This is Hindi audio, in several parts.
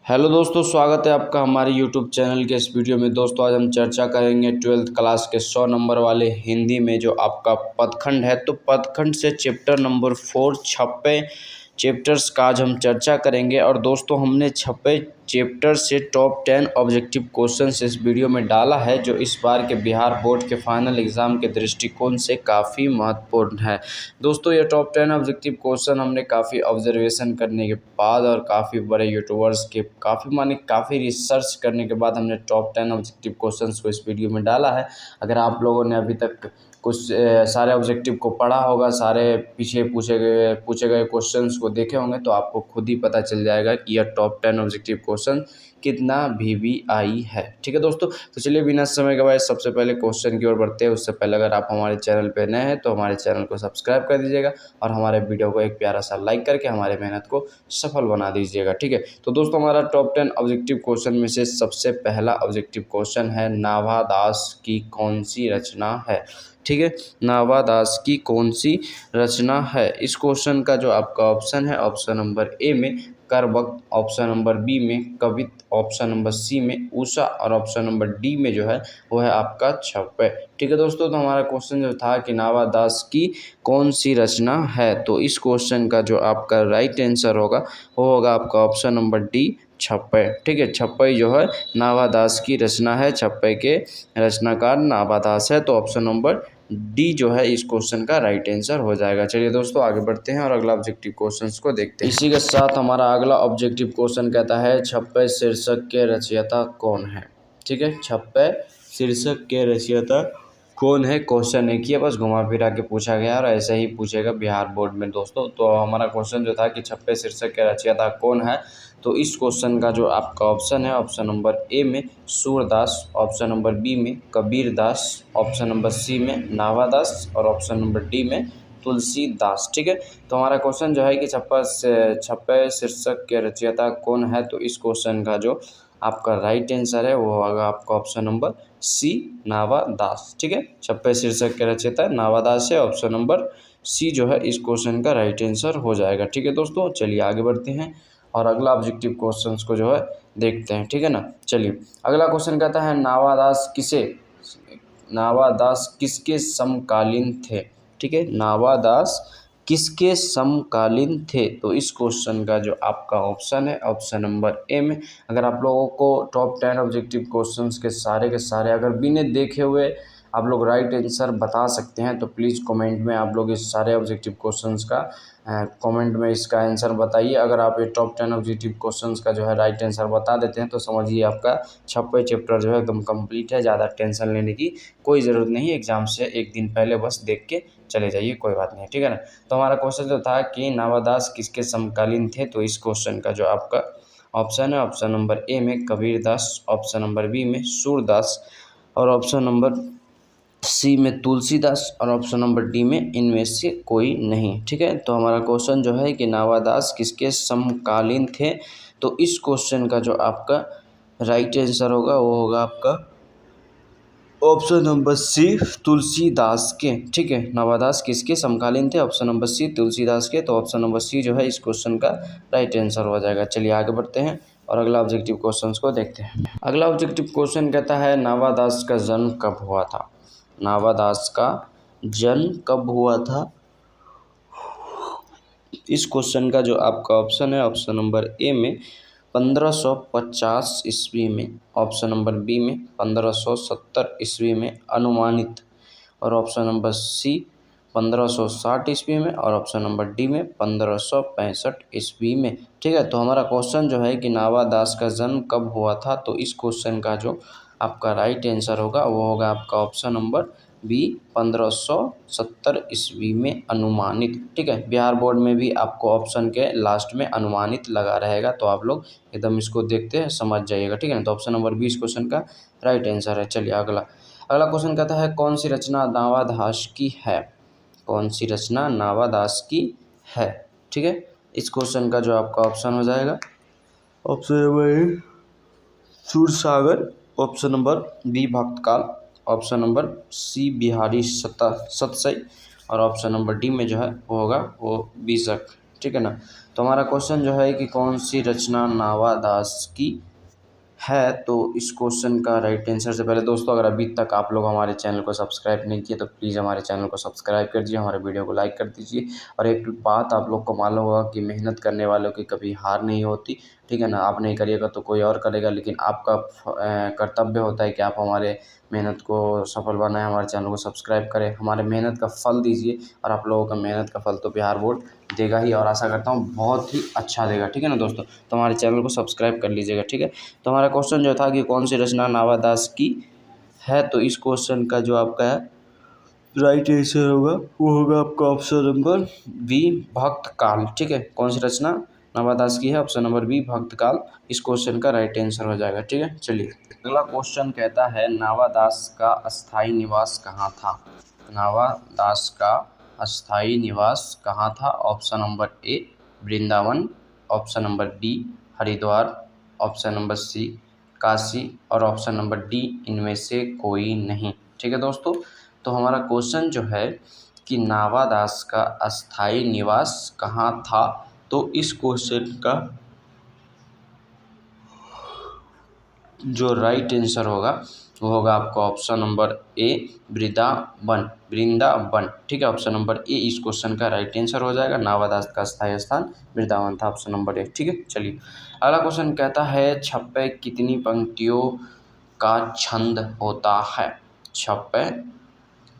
हेलो दोस्तों, स्वागत है आपका हमारे यूट्यूब चैनल के इस वीडियो में। दोस्तों आज हम चर्चा करेंगे 12th क्लास के 100 नंबर वाले हिंदी में जो आपका पदखंड है। तो पदखंड से चैप्टर नंबर 4 छपे चैप्टर्स का आज हम चर्चा करेंगे। और दोस्तों हमने छपे चैप्टर से टॉप 10 ऑब्जेक्टिव क्वेश्चंस इस वीडियो में डाला है, जो इस बार के बिहार बोर्ड के फाइनल एग्ज़ाम के दृष्टिकोण से काफ़ी महत्वपूर्ण है। दोस्तों ये टॉप 10 ऑब्जेक्टिव क्वेश्चन हमने काफ़ी ऑब्जर्वेशन करने के बाद और काफ़ी बड़े यूट्यूबर्स के काफ़ी रिसर्च करने के बाद हमने टॉप 10 ऑब्जेक्टिव क्वेश्चंस को इस वीडियो में डाला है। अगर आप लोगों ने अभी तक कुछ सारे ऑब्जेक्टिव को पढ़ा होगा, सारे पीछे पूछे गए क्वेश्चंस को देखे होंगे, तो आपको खुद ही पता चल जाएगा कि यह टॉप 10 ऑब्जेक्टिव क्वेश्चन कितना VVI है। ठीक है दोस्तों, तो चलिए बिना समय गवाए सबसे पहले क्वेश्चन की ओर बढ़ते हैं। उससे पहले अगर आप हमारे चैनल पर नए हैं तो हमारे चैनल को सब्सक्राइब कर दीजिएगा और हमारे वीडियो को एक प्यारा सा लाइक करके हमारे मेहनत को सफल बना दीजिएगा। ठीक है, तो दोस्तों हमारा टॉप 10 ऑब्जेक्टिव क्वेश्चन में से सबसे पहला ऑब्जेक्टिव क्वेश्चन है, नाभा दास की कौन सी रचना है। ठीक है, नाभा दास की कौन सी रचना है। इस क्वेश्चन का जो आपका ऑप्शन है, ऑप्शन नंबर ए में करवक्त, ऑप्शन नंबर बी में कवित, ऑप्शन नंबर सी में उषा और ऑप्शन नंबर डी में जो है वो है आपका छप्पे। ठीक है दोस्तों, तो हमारा क्वेश्चन जो था कि नाभा दास की कौन सी रचना है, तो इस क्वेश्चन का जो आपका राइट आंसर होगा वो होगा आपका ऑप्शन नंबर डी छप्पे। ठीक है, छप्पे जो है नाभा दास की रचना है, छप्पे के रचनाकार नाभा दास है। तो ऑप्शन नंबर डी जो है इस क्वेश्चन का राइट आंसर हो जाएगा। चलिए दोस्तों आगे बढ़ते हैं और अगला ऑब्जेक्टिव क्वेश्चंस को देखते हैं। इसी के साथ हमारा अगला ऑब्जेक्टिव क्वेश्चन कहता है, छप्पे शीर्षक के रचयिता कौन है। ठीक है, छप्पे शीर्षक के रचयिता कौन है, क्वेश्चन एक ही है, बस घुमा फिरा के पूछा गया और ऐसे ही पूछेगा बिहार बोर्ड में दोस्तों। तो हमारा क्वेश्चन जो था कि छप्पे शीर्षक के रचयिता कौन है, तो इस क्वेश्चन का जो आपका ऑप्शन है, ऑप्शन नंबर ए में सूरदास, ऑप्शन नंबर बी में कबीर दास, ऑप्शन नंबर सी में नाभा दास और ऑप्शन नंबर डी में तुलसीदास। ठीक है, तो हमारा क्वेश्चन जो है कि छप्पे शीर्षक के रचयिता कौन है, तो इस क्वेश्चन का जो आपका राइट आंसर है वो होगा आपका ऑप्शन नंबर सी नाभा दास। ठीक है, छप्पे शीर्षक के रचयिता नाभा दास है, ऑप्शन नंबर सी जो है इस क्वेश्चन का राइट आंसर हो जाएगा। ठीक है दोस्तों, चलिए आगे बढ़ते हैं और अगला ऑब्जेक्टिव क्वेश्चंस को जो है देखते हैं। ठीक है ना, चलिए अगला क्वेश्चन कहता है, नाभा दास किसके समकालीन थे। ठीक है, नाभा दास किसके समकालीन थे, तो इस क्वेश्चन का जो आपका ऑप्शन है, ऑप्शन नंबर ए में। अगर आप लोगों को टॉप 10 ऑब्जेक्टिव क्वेश्चंस के सारे अगर बिना देखे हुए आप लोग राइट आंसर बता सकते हैं, तो प्लीज़ कमेंट में आप लोग इस सारे ऑब्जेक्टिव क्वेश्चंस का कमेंट में इसका आंसर बताइए। अगर आप ये टॉप 10 ऑब्जेक्टिव क्वेश्चंस का जो है राइट आंसर बता देते हैं तो समझिए आपका छप्पे चैप्टर जो है एकदम कंप्लीट है। ज़्यादा टेंशन लेने की कोई ज़रूरत नहीं है, एग्ज़ाम से एक दिन पहले बस देख के चले जाइए, कोई बात नहीं। ठीक है ना, तो हमारा क्वेश्चन जो था कि नाभा दास किसके समकालीन थे, तो इस क्वेश्चन का जो आपका ऑप्शन है, ऑप्शन नंबर ए में Kabir Das, option number B में सूरदास और ऑप्शन नंबर सी में तुलसीदास और ऑप्शन नंबर डी में इनमें से कोई नहीं। ठीक है, तो हमारा क्वेश्चन जो है कि नाभा दास किसके समकालीन थे, तो इस क्वेश्चन का जो आपका राइट आंसर होगा वो होगा आपका ऑप्शन नंबर सी तुलसीदास के। ठीक है, नाभा दास किसके समकालीन थे, ऑप्शन नंबर सी तुलसीदास के। तो ऑप्शन नंबर सी जो है इस क्वेश्चन का राइट आंसर हो जाएगा। चलिए आगे बढ़ते हैं और अगला ऑब्जेक्टिव क्वेश्चन को देखते हैं। अगला ऑब्जेक्टिव क्वेश्चन कहता है, नाभा दास का जन्म कब हुआ था। नाभा दास का जन्म कब हुआ था, इस क्वेश्चन का जो आपका ऑप्शन है, ऑप्शन नंबर ए में 1550 ईस्वी में, ऑप्शन नंबर बी में 1570 ईस्वी में अनुमानित और ऑप्शन नंबर सी 1560 ईस्वी में और ऑप्शन नंबर डी में 1565 ईस्वी में। ठीक है, तो हमारा क्वेश्चन जो है कि नाभा दास का जन्म कब हुआ था, तो इस क्वेश्चन का जो आपका राइट आंसर होगा वो होगा आपका ऑप्शन नंबर बी 1570 ईस्वी में अनुमानित। ठीक है, बिहार बोर्ड में भी आपको ऑप्शन के लास्ट में अनुमानित लगा रहेगा, तो आप लोग एकदम इसको देखते हैं समझ जाइएगा। ठीक है ना, तो ऑप्शन नंबर बी इस क्वेश्चन का राइट आंसर है। चलिए अगला क्वेश्चन कहता है, कौन सी रचना नाभा दास की है। कौन सी रचना नाभा दास की है। ठीक है, इस क्वेश्चन का जो आपका ऑप्शन हो जाएगा, option number Sursagar, option number B भक्तकाल, option number C Bihari Satsai और ऑप्शन नंबर डी में जो है वो होगा वो बीसक। ठीक है ना। तो हमारा क्वेश्चन जो है कि कौन सी रचना नावादास की है, तो इस क्वेश्चन का राइट आंसर से पहले दोस्तों, अगर अभी तक आप लोग हमारे चैनल को सब्सक्राइब नहीं किए तो प्लीज़ हमारे चैनल को सब्सक्राइब कर दीजिए, हमारे वीडियो को लाइक कर दीजिए। और एक बात आप लोग को मालूम होगा कि मेहनत करने वालों की कभी हार नहीं होती, ठीक है ना। आप नहीं करिएगा तो कोई और करेगा, लेकिन आपका कर्तव्य होता है कि आप हमारे मेहनत को सफल बनाएं, हमारे चैनल को सब्सक्राइब करें, हमारे मेहनत का फल दीजिए। और आप लोगों का मेहनत का फल तो बिहार बोर्ड देगा ही, और आशा करता हूँ बहुत ही अच्छा देगा, ठीक है ना दोस्तों। तो हमारे चैनल को सब्सक्राइब कर लीजिएगा, ठीक है। तो हमारा क्वेश्चन जो था कि कौन सी रचना नावादास की है, तो इस क्वेश्चन का जो आपका है राइट आंसर होगा वो होगा आपका ऑप्शन नंबर बी, भक्त काल, ठीक है। कौन सी रचना नावादास की है, ऑप्शन नंबर बी, भक्त काल, इस क्वेश्चन का राइट आंसर हो जाएगा, ठीक है। चलिए अगला क्वेश्चन कहता है नावादास का अस्थायी निवास कहाँ था। नावादास का अस्थायी निवास कहाँ था, option number A Vrindavan, option number B Haridwar, option number C Kashi, और ऑप्शन नंबर डी इनमें से कोई नहीं, ठीक है दोस्तों। तो हमारा क्वेश्चन जो है कि नावादास का अस्थायी निवास कहाँ था, तो इस क्वेश्चन का जो राइट आंसर होगा वो होगा आपका ऑप्शन नंबर ए वृंदावन, ठीक है। ऑप्शन नंबर ए इस क्वेश्चन का राइट आंसर हो जाएगा। नावादास का स्थायी स्थान वृंदावन था, ऑप्शन नंबर ए, ठीक है। चलिए अगला क्वेश्चन कहता है छप्पे कितनी पंक्तियों का छंद होता है। छप्पे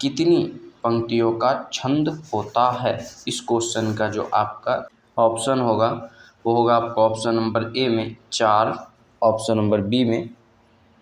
कितनी पंक्तियों का छंद होता है, इस क्वेश्चन का जो आपका ऑप्शन होगा वो होगा आपका ऑप्शन नंबर ए में 4, ऑप्शन नंबर बी में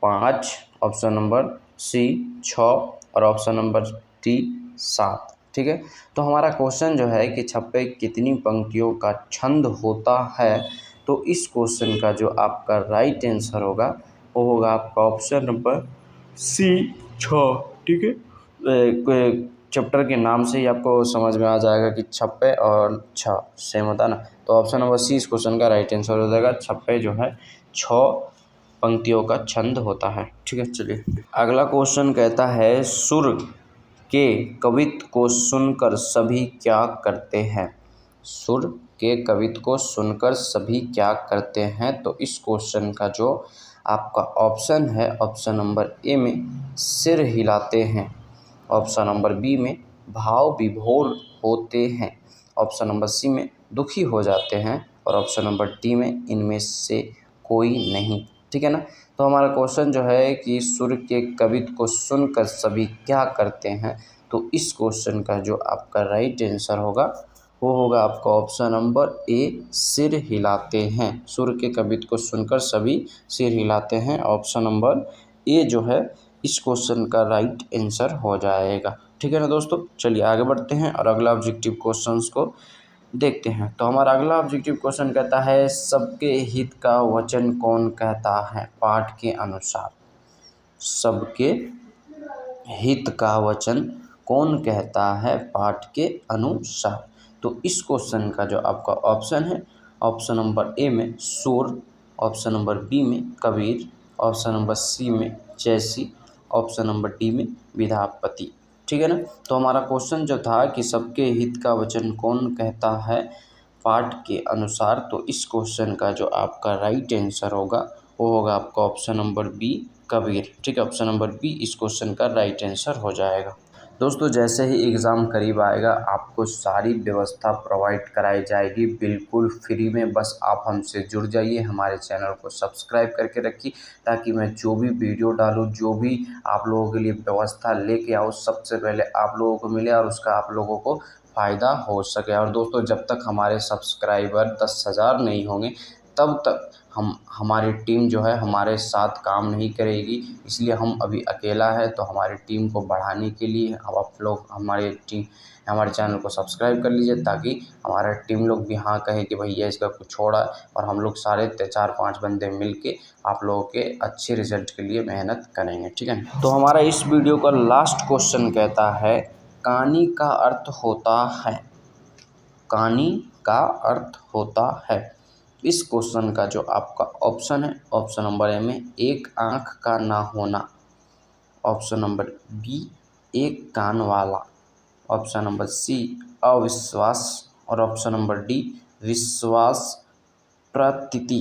5, ऑप्शन नंबर सी 6, और ऑप्शन नंबर डी 7, ठीक है। तो हमारा क्वेश्चन जो है कि छप्पे कितनी पंक्तियों का छंद होता है, तो इस क्वेश्चन का जो आपका राइट आंसर होगा वो होगा आपका ऑप्शन नंबर सी 6, ठीक है। चैप्टर के नाम से ही आपको समझ में आ जाएगा कि छप्पे और 6 सेम होता है ना। तो ऑप्शन नंबर सी इस क्वेश्चन का राइट आंसर हो जाएगा। छप्पे जो है 6 पंक्तियों का छंद होता है, ठीक है। चलिए अगला क्वेश्चन कहता है सुर के कवित्व को सुनकर सभी क्या करते हैं। सुर के कवित्व को सुनकर सभी क्या करते हैं, तो इस क्वेश्चन का जो आपका ऑप्शन है, ऑप्शन नंबर ए में सिर हिलाते हैं, ऑप्शन नंबर बी में भाव विभोर होते हैं, ऑप्शन नंबर सी में दुखी हो जाते हैं, और ऑप्शन नंबर डी में इनमें से कोई नहीं, ठीक है ना। तो हमारा क्वेश्चन जो है कि सुर के कवित्व को सुनकर सभी क्या करते हैं, तो इस क्वेश्चन का जो आपका राइट आंसर होगा वो होगा आपका ऑप्शन नंबर ए सिर हिलाते हैं। सुर के कवित्व को सुनकर सभी सिर हिलाते हैं, ऑप्शन नंबर ए जो है इस क्वेश्चन का राइट आंसर हो जाएगा, ठीक है ना दोस्तों। चलिए आगे बढ़ते हैं और अगला ऑब्जेक्टिव क्वेश्चंस को देखते हैं। तो हमारा अगला ऑब्जेक्टिव क्वेश्चन कहता है सबके हित का वचन कौन कहता है पाठ के अनुसार। सबके हित का वचन कौन कहता है पाठ के अनुसार, तो इस क्वेश्चन का जो आपका ऑप्शन है, ऑप्शन नंबर ए में सूर, ऑप्शन नंबर बी में कबीर, ऑप्शन नंबर सी में जैसी, ऑप्शन नंबर डी में विद्यापति, ठीक है ना। तो हमारा क्वेश्चन जो था कि सबके हित का वचन कौन कहता है पाठ के अनुसार, तो इस क्वेश्चन का जो आपका राइट आंसर होगा वो होगा आपका ऑप्शन नंबर बी कबीर, ठीक है। ऑप्शन नंबर बी इस क्वेश्चन का राइट आंसर हो जाएगा। दोस्तों जैसे ही एग्ज़ाम करीब आएगा आपको सारी व्यवस्था प्रोवाइड कराई जाएगी बिल्कुल फ्री में। बस आप हमसे जुड़ जाइए, हमारे चैनल को सब्सक्राइब करके रखिए, ताकि मैं जो भी वीडियो डालूँ, जो भी आप लोगों के लिए व्यवस्था लेके आऊँ, सबसे पहले आप लोगों को मिले और उसका आप लोगों को फ़ायदा हो सके। और दोस्तों जब तक हमारे सब्सक्राइबर 10,000 नहीं होंगे तब तक हमारी टीम जो है हमारे साथ काम नहीं करेगी, इसलिए हम अभी अकेला है। तो हमारी टीम को बढ़ाने के लिए अब आप लोग हमारे चैनल को सब्सक्राइब कर लीजिए, ताकि हमारा टीम लोग भी हाँ कहे कि भैया इसका कुछ छोड़ा, और हम लोग सारे 4-5 बंदे मिल के आप लोगों के अच्छे रिजल्ट के लिए मेहनत करेंगे, ठीक है। तो हमारा इस वीडियो का लास्ट क्वेश्चन कहता है कहानी का अर्थ होता है। कहानी का अर्थ होता है, इस क्वेश्चन का जो आपका ऑप्शन है, ऑप्शन नंबर ए में एक आँख का ना होना, ऑप्शन नंबर बी एक कान वाला, ऑप्शन नंबर सी अविश्वास, और ऑप्शन नंबर डी विश्वास प्रतीति।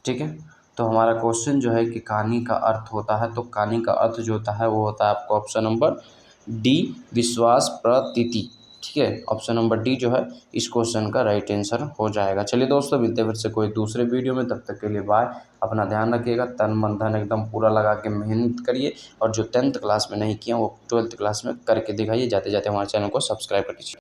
ठीक है, तो हमारा क्वेश्चन जो है कि कहानी का अर्थ होता है, तो कहानी का अर्थ जो होता है वो होता है आपका ऑप्शन नंबर डी, विश्वास प्रतीति। ठीक है, ऑप्शन नंबर डी जो है इस क्वेश्चन का राइट आंसर हो जाएगा। चलिए दोस्तों, मिलते हैं फिर से कोई दूसरे वीडियो में, तब तक के लिए बाय। अपना ध्यान रखिएगा, तन मन धन एकदम पूरा लगा के मेहनत करिए, और जो 10th क्लास में नहीं किया वो 12th क्लास में करके दिखाइए। जाते जाते हमारे चैनल को सब्सक्राइब कर लीजिए।